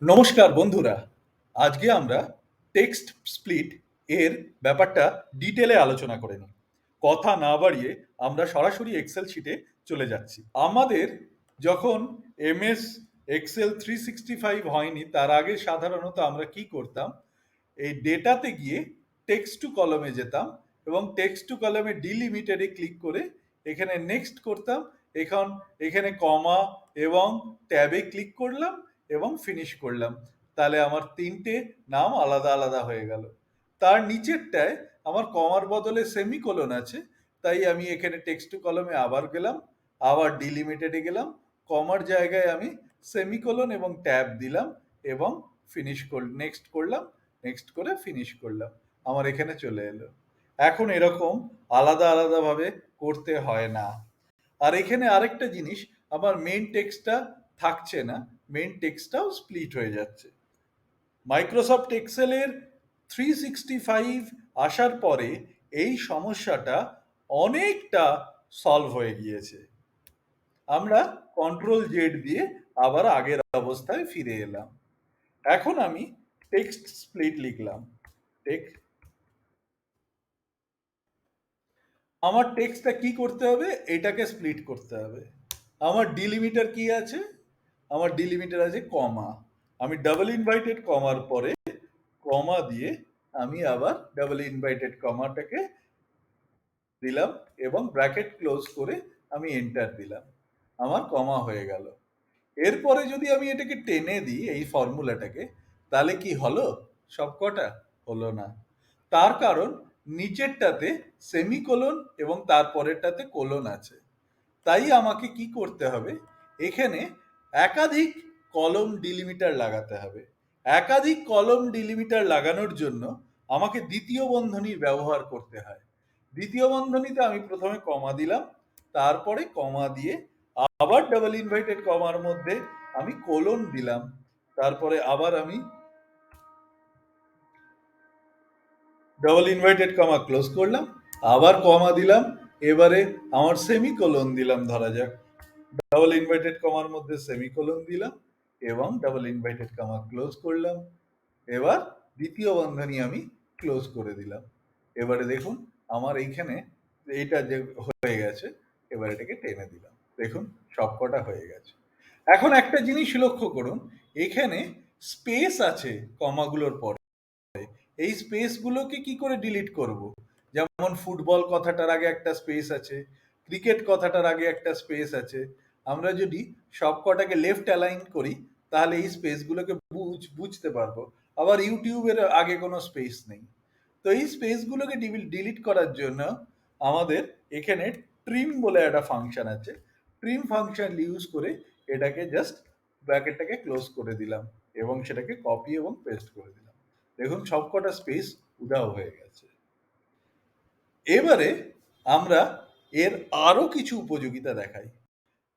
নমস্কার বন্ধুরা। আজকে আমরা টেক্সট স্প্লিট এর ব্যাপারটা ডিটেলে আলোচনা করে নিই। কথা না বাড়িয়ে আমরা সরাসরি এক্সেল শিটে চলে যাচ্ছি। আমাদের যখন এমএস এক্সেল 365 হয়নি তার আগে সাধারণত আমরা কি করতাম, এই ডেটাতে গিয়ে টেক্সট টু কলমে যেতাম এবং টেক্সট টু কলমে ডিলিমিটেডে ক্লিক করে এখানে নেক্সট করতাম। এখন এখানে কমা এবং ট্যাবে ক্লিক করলাম এবং ফিনিশ করলাম। তাহলে আমার তিনটে নাম আলাদা আলাদা হয়ে গেল। তার নিচেরটায় আমার কমার বদলে সেমিকোলন আছে, তাই আমি এখানে টেক্সট টু কলমে আবার গেলাম, আবার ডিলিমিটেডে গেলাম, কমার জায়গায় আমি সেমিকোলন এবং ট্যাব দিলাম এবং ফিনিশ নেক্সট করলাম, নেক্সট করে ফিনিশ করলাম। আমার এখানে চলে এলো। এখন এরকম আলাদা আলাদাভাবে করতে হয় না। আর এখানে আরেকটা জিনিস, আমার মেইন টেক্সটটা থাকছে না, মেইন টেক্সটটাও স্প্লিট হয়ে যাচ্ছে। মাইক্রোসফট এক্সেলের 365 আসার পরে এই সমস্যাটা অনেকটা সলভ হয়ে গিয়েছে। আমরা কন্ট্রোল জেড দিয়ে আবার আগের অবস্থায় ফিরে এলাম। এখন আমি টেক্সট স্প্লিট লিখলাম। আমার টেক্সটটা কি করতে হবে, এটাকে স্প্লিট করতে হবে। আমার ডিলিমিটার কি আছে, আমার ডিলিমিটার আছে কমা। আমি ডাবল ইনভাইটেড কমার পরে কমা দিয়ে আমি আবার ডাবল ইনভাইটেড কমাটাকে দিলাম এবং ব্র্যাকেট ক্লোজ করে আমি এন্টার দিলাম। আমার কমা হয়ে গেল। এরপরে যদি আমি এটাকে টেনে দিই এই ফর্মুলাটাকে, তাহলে কি হলো? সবকটা হলো না। তার কারণ নিচেরটাতে সেমিকোলন এবং তারপরেরটাতে কোলন আছে। তাই আমাকে কি করতে হবে, এখানে একাধিক কলম ডিলিমিটার লাগাতে হবে। একাধিক কলম ডিলিমিটার লাগানোর জন্য আমাকে দ্বিতীয় বন্ধনীর ব্যবহার করতে হয়। দ্বিতীয় বন্ধনীতে আমি প্রথমে কমা দিলাম, তারপরে কমা দিয়ে আবার ডাবল ইনভাইটেড কমার মধ্যে আমি কোলন দিলাম, তারপরে আবার আমি ডাবল ইনভাইটেড কমা ক্লোজ করলাম, আবার কমা দিলাম, এবারে আমার সেমিকোলন দিলাম ধরা যাক, ডাবল ইনভাইটেড কমার মধ্যে সেমিকোলন দিলাম এবং ডাবল ইনভাইটেড কমা ক্লোজ করলাম। এবার দ্বিতীয় বন্ধনী আমি ক্লোজ করে দিলাম। এবারে দেখুন আমার এইখানে এইটা যে হয়ে গেছে, এবার এটাকে টেনে দিলাম, দেখুন সবকটা হয়ে গেছে। এখন একটা জিনিস লক্ষ্য করুন, এখানে স্পেস আছে কমাগুলোর পরে। এই স্পেসগুলোকে কি করে ডিলিট করব? যেমন ফুটবল কথাটার আগে একটা স্পেস আছে, ক্রিকেট কথাটার আগে একটা স্পেস আছে। আমরা যদি সব কটাকে লেফট অ্যালাইন করি তাহলে এই স্পেসগুলোকে বুঝতে পারবো। আবার ইউটিউবের আগে কোনো স্পেস নেই। তো এই স্পেসগুলোকে ডিলিট করার জন্য আমাদের এখানে ট্রিম বলে একটা ফাংশন আছে। ট্রিম ফাংশন ইউজ করে এটাকে জাস্ট ব্র্যাকেটটাকে ক্লোজ করে দিলাম এবং সেটাকে কপি এবং পেস্ট করে দিলাম। দেখুন সবকটা স্পেস উধাও হয়ে গেছে। এবারে আমরা এর আরো কিছু উপযোগিতা দেখাই।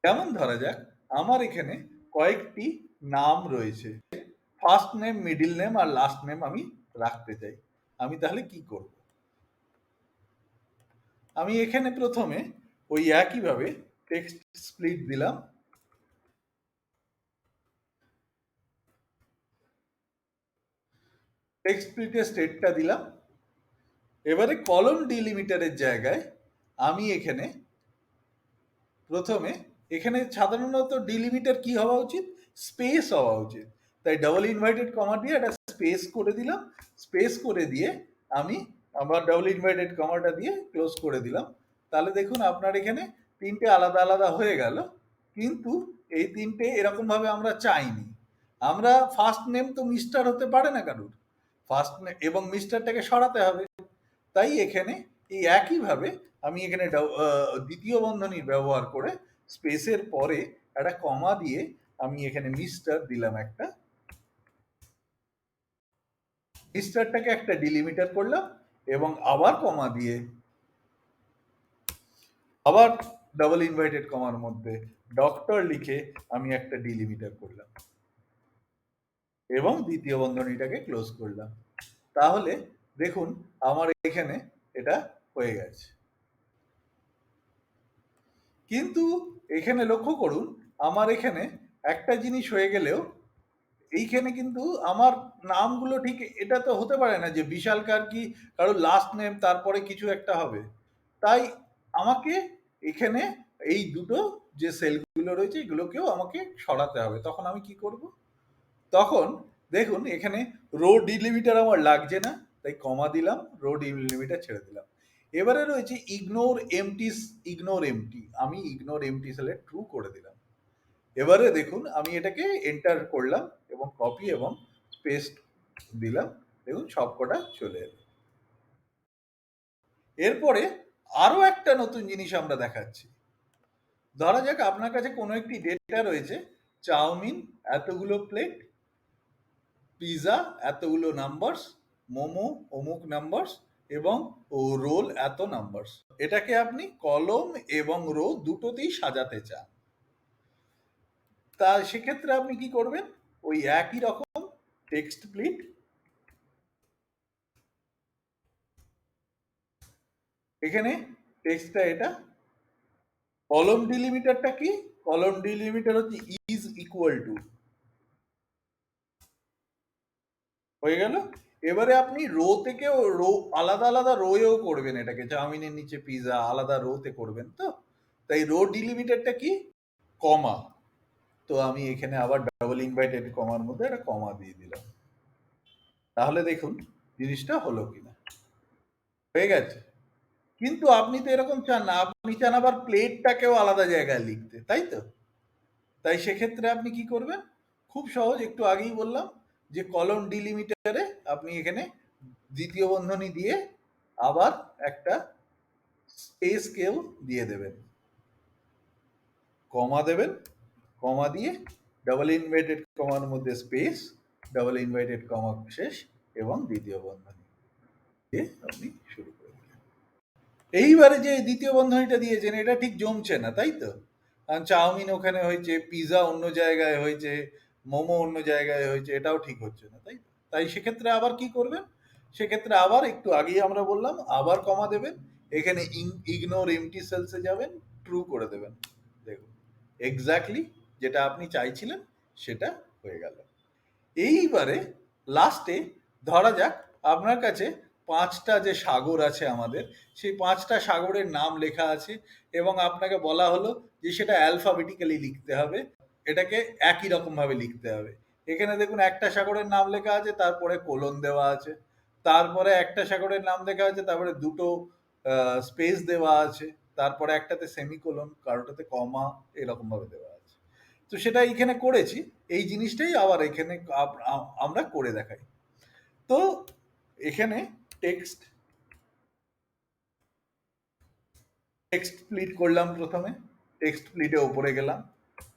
যেমন ধরা যাক আমার এখানে কয়েকটি নাম রয়েছে, ফার্স্ট নেম, মিডিল নেম আর লাস্ট নেম আমি রাখতে চাই। আমি তাহলে কি করব? আমি এখানে প্রথমে ওই একইভাবে টেক্সট স্প্লিট দিলাম, টেক্সট স্প্লিটের স্টেটটা দিলাম। এবারে কলম ডিলিমিটারের জায়গায় আমি এখানে প্রথমে এখানে সাধারণত ডিলিমিটার কি হওয়া উচিত, স্পেস হওয়া উচিত। তাই ডাবল ইনভাইটেড কমা দিয়ে একটা স্পেস করে দিলাম। স্পেস করে দিয়ে আমি আবার ডাবল ইনভাইটেড কমাটা দিয়ে ক্লোজ করে দিলাম। তাহলে দেখুন আপনার এখানে তিনটে আলাদা আলাদা হয়ে গেল। কিন্তু এই তিনটে এরকম ভাবে আমরা চাইনি। আমরা ফার্স্ট নেম তো মিস্টার হতে পারে না কারুর, ফার্স্ট নেম এবং মিস্টারটাকে সরাতে হবে। তাই এখানে এই একইভাবে আমি এখানে দ্বিতীয় বন্ধনীর ব্যবহার করে স্পেসের পরে একটা কমা দিয়ে আমি এখানে মিস্টার দিলাম একটা, মিস্টারটাকে একটা ডিলিমিটার করলাম এবং আবার কমা দিয়ে আবার ডাবল ইনভাইটেড কমার মধ্যে ডক্টর লিখে আমি একটা ডিলিমিটার করলাম এবং দ্বিতীয় বন্ধনীটাকে ক্লোজ করলাম। তাহলে দেখুন আমার এখানে এটা হয়ে গেছে। কিন্তু এখানে লক্ষ্য করুন আমার এখানে একটা জিনিস হয়ে গেলেও এইখানে কিন্তু আমার নামগুলো ঠিক এটা তো হতে পারে না যে বিশালকার কি কারো লাস্ট নেম তারপরে কিছু একটা হবে। তাই আমাকে এখানে এই দুটো যে সেলগুলো রয়েছে এগুলোকেও আমাকে সরাতে হবে। তখন আমি কি করব? তখন দেখুন এখানে রো ডিলিমিটার আমার লাগছে না, তাই কমা দিলাম, রো ডিলিমিটার ছেড়ে দিলাম। এবারে রয়েছে ইগনোর এমটি, ইগনোর এমটি, আমি ইগনোর এমটি সেলে ট্রু করে দিলাম। এবারে দেখুন আমি এটাকে এন্টার করলাম এবং কপি এবং পেস্ট দিলাম, দেখুন সবকটা চলে এলো। এরপরে আরো একটা নতুন জিনিস আমরা দেখাচ্ছি। ধরা যাক আপনার কাছে কোনো একটি ডেটা রয়েছে, চাউমিন এতগুলো প্লেট, পিৎজা এতগুলো নাম্বারস, মোমো অমুক নাম্বারস এবং রোল এত নাম্বারস। এটাকে আপনি কলম এবং রো দুটোতেই সাজাতে চান। তা সেক্ষেত্রে আপনি কি করবেন? ওই একই রকম টেক্সট স্প্লিট, এখানে টেক্সটটা এটা, কলম ডিলিমিটারটা কি? কলম ডিলিমিটার হচ্ছে ইজ ইকুয়াল টু, হয়ে গেল। এবারে আপনি রো থেকেও রো আলাদা আলাদা রোয়েও করবেন, এটাকে চাউমিনের নিচে পিৎজা আলাদা রোতে করবেন তো। তাই রো ডিলিমিটারটা কি? কমা। তো আমি এখানে আবার ডাবল ইনভাইটেড কমার মধ্যে একটা কমা দিয়ে দিলাম। তাহলে দেখুন জিনিসটা হলো কিনা, হয়ে গেছে। কিন্তু আপনি তো এরকম চান না, আপনি চান আবার প্লেটটাকেও আলাদা জায়গায় লিখতে, তাই তো? তাই সেক্ষেত্রে আপনি কি করবেন? খুব সহজ, একটু আগেই বললাম যে কলম ডিলিমিটারে আপনি এখানে দ্বিতীয় বন্ধনী দিয়ে আবার একটা স্পেস কেও দিয়ে দেবেন, কমা দেবেন, কমা দিয়ে ডাবল ইনভার্টেড কমার মধ্যে স্পেস, ডাবল ইনভার্টেড কমা শেষ এবং দ্বিতীয় বন্ধনী দিয়ে আপনি শুরু করে দিলেন। এইবারে যে দ্বিতীয় বন্ধনীটা দিয়েছেন এটা ঠিক জমছে না, তাই তো? কারণ চাউমিন ওখানে হয়েছে, পিৎজা অন্য জায়গায় হয়েছে, মোমো অন্য জায়গায় হয়েছে, এটাও ঠিক হচ্ছে না, তাই তো? তাই সেক্ষেত্রে আবার কি করবেন? সেক্ষেত্রে আবার একটু আগেই আমরা বললাম আবার কমা দেবেন, এখানে ইগনোর এমটি সেলসে যাবেন, ট্রু করে দেবেন। দেখুন এক্স্যাক্টলি যেটা আপনি চাইছিলেন সেটা হয়ে গেল। এইবারে লাস্টে ধরা যাক আপনার কাছে পাঁচটা যে সাগর আছে আমাদের, সেই পাঁচটা সাগরের নাম লেখা আছে এবং আপনাকে বলা হলো যে সেটা অ্যালফাবেটিক্যালি লিখতে হবে, এটাকে একই রকম ভাবে লিখতে হবে। এখানে দেখুন একটা সাগরের নাম লেখা আছে, তারপরে কোলন দেওয়া আছে, তারপরে একটা সাগরের নাম লেখা আছে, তারপরে দুটো স্পেস দেওয়া আছে, তারপরে একটাতে সেমিকোলন, কারোটাতে কমা, এরকম ভাবে দেওয়া আছে। তো সেটা এইখানে করেছি, এই জিনিসটাই আবার এখানে আমরা করে দেখাই। তো এখানে টেক্সট টেক্সট স্প্লিট করলাম, প্রথমে টেক্সট স্প্লিটে উপরে গেলাম,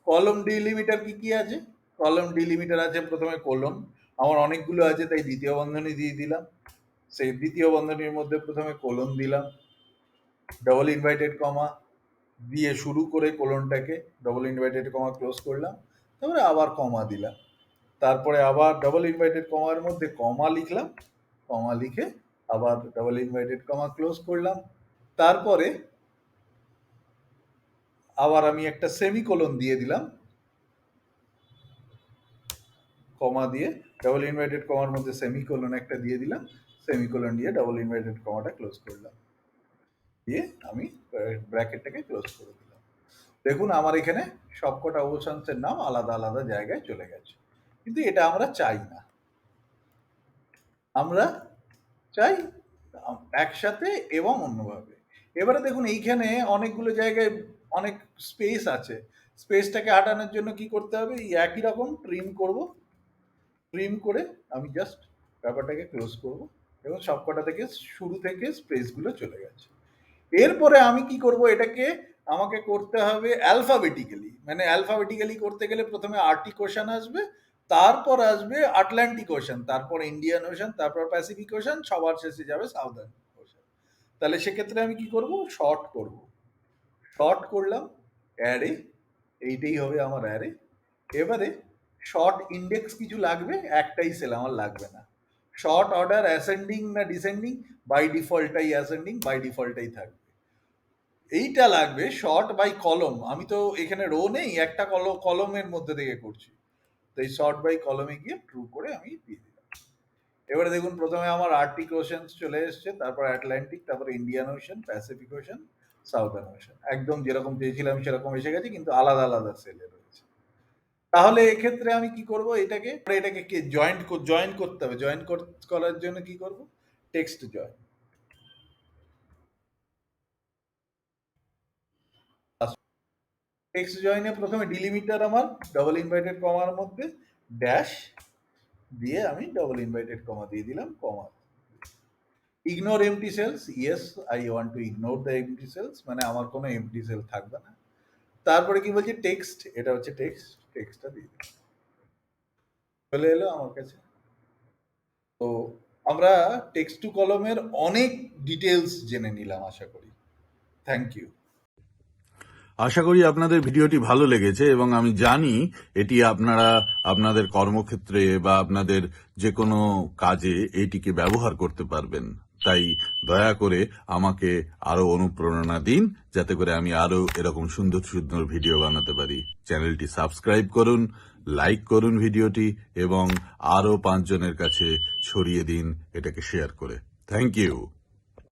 কলম ডিলিমিটার কি কি আছে? কলম ডিলিমিটার আছে প্রথমে কোলন, আমার অনেকগুলো আছে তাই দ্বিতীয় বন্ধনী দিয়ে দিলাম, সেই দ্বিতীয় বন্ধনীর মধ্যে প্রথমে কোলন দিলাম, ডবল ইনভাইটেড কমা দিয়ে শুরু করে কোলনটাকে ডবল ইনভাইটেড কমা ক্লোজ করলাম, তারপরে আবার কমা দিলাম, তারপরে আবার ডবল ইনভাইটেড কমার মধ্যে কমা লিখলাম, কমা লিখে আবার ডবল ইনভাইটেড কমা ক্লোজ করলাম, তারপরে আবার আমি একটা সেমিকোলন দিয়ে দিলাম, কমা দিয়ে ডবল ইনভার্টেড কমার মধ্যে সেমিকোলন একটা দিয়ে দিলাম, সেমিকোলন দিয়ে ডবল ইনভার্টেড কমাটা ক্লোজ করলাম, দিয়ে আমি ব্র্যাকেটটাকে ক্লোজ করে দিলাম। দেখুন আমার এখানে সবকটা অবশাংশের নাম আলাদা আলাদা জায়গায় চলে গেছে, কিন্তু এটা আমরা চাই না, আমরা চাই একসাথে এবং অন্যভাবে। এবারে দেখুন এইখানে অনেকগুলো জায়গায় অনেক স্পেস আছে, স্পেসটাকে হাঁটানোর জন্য কি করতে হবে? এই একই রকম ট্রিম করব, ট্রিম করে আমি জাস্ট ব্যাপারটাকে ক্লোজ করব এবং সবকটা থেকে শুরু থেকে স্পেসগুলো চলে গেছে। এরপরে আমি কি করব? এটাকে আমাকে করতে হবে অ্যালফাবেটিক্যালি, মানে অ্যালফাবেটিক্যালি করতে গেলে প্রথমে আর্কটিক ওশান আসবে, তারপর আসবে আটলান্টিক ওশান, তারপর ইন্ডিয়ান ওশান, তারপর প্যাসিফিক ওশান, সবার শেষে যাবে সাউদার্ন ওশান। তাহলে সেক্ষেত্রে আমি কি করব? শর্ট করব, শর্ট করলাম অ্যারে, এইটাই হবে আমার অ্যারে। এবারে শর্ট ইন্ডেক্স কিছু লাগবে, একটাই সেল আমার লাগবে না, শর্ট অর্ডার অ্যাসেন্ডিং না ডিসেন্ডিং, বাই ডিফল্টটাই অ্যাসেন্ডিং, বাই ডিফল্টটাই থাকবে। এইটা লাগবে শর্ট বাই কলম, আমি তো এখানে রো নেই, একটা কলমের মধ্যে থেকে করছি, তো এই সর্ট বাই কলমে গিয়ে ট্রু করে আমি দিয়ে দিলাম। এবারে দেখুন প্রথমে আমার আর্কটিক ওশান চলে এসছে, তারপর আটলান্টিক, তারপর Indian ocean, Pacific ocean, southern ocean, একদম যেরকম চেয়েছিলাম সেরকম এসে গেছে, কিন্তু আলাদা আলাদা সেলে রয়েছে। তাহলে এক্ষেত্রে আমি কি করব, এটাকে জয়েন করতে হবে। জয়েন করার জন্য কি করব, টেক্সট জয়েন। টেক্সট জয়েনে প্রথমে ডিলিমিটার আমার ডবল ইনভার্টেড কমার মধ্যে ড্যাশ দিয়ে আমি ডবল ইনভার্টেড কমা দিয়ে দিলাম, comma. Ignore empty cells, yes I want to ignore the empty cells, মানে আমার কোনো এমটি সেল থাকবে না। তারপরে কি বলছে, টেক্সট, এটা হচ্ছে টেক্সট, টেক্সটটা দিয়ে দিলাম, চলে এলো আমার কাছে। তো আমরা টেক্সট টু কলমের অনেক ডিটেলস জেনে নিলাম, আশা করি। Thank you. আশা করি আপনাদের ভিডিওটি ভালো লেগেছে এবং আমি জানি এটি আপনারা আপনাদের কর্মক্ষেত্রে বা আপনাদের যে কোনো কাজে এটিকে ব্যবহার করতে পারবেন। তাই দয়া করে আমাকে আরো অনুপ্রেরণা দিন, যাতে করে আমি আরো এরকম সুন্দর সুন্দর ভিডিও বানাতে পারি। চ্যানেলটি সাবস্ক্রাইব করুন, লাইক করুন ভিডিওটি এবং আরো 5 জনের কাছে ছড়িয়ে দিন এটাকে শেয়ার করে। Thank you.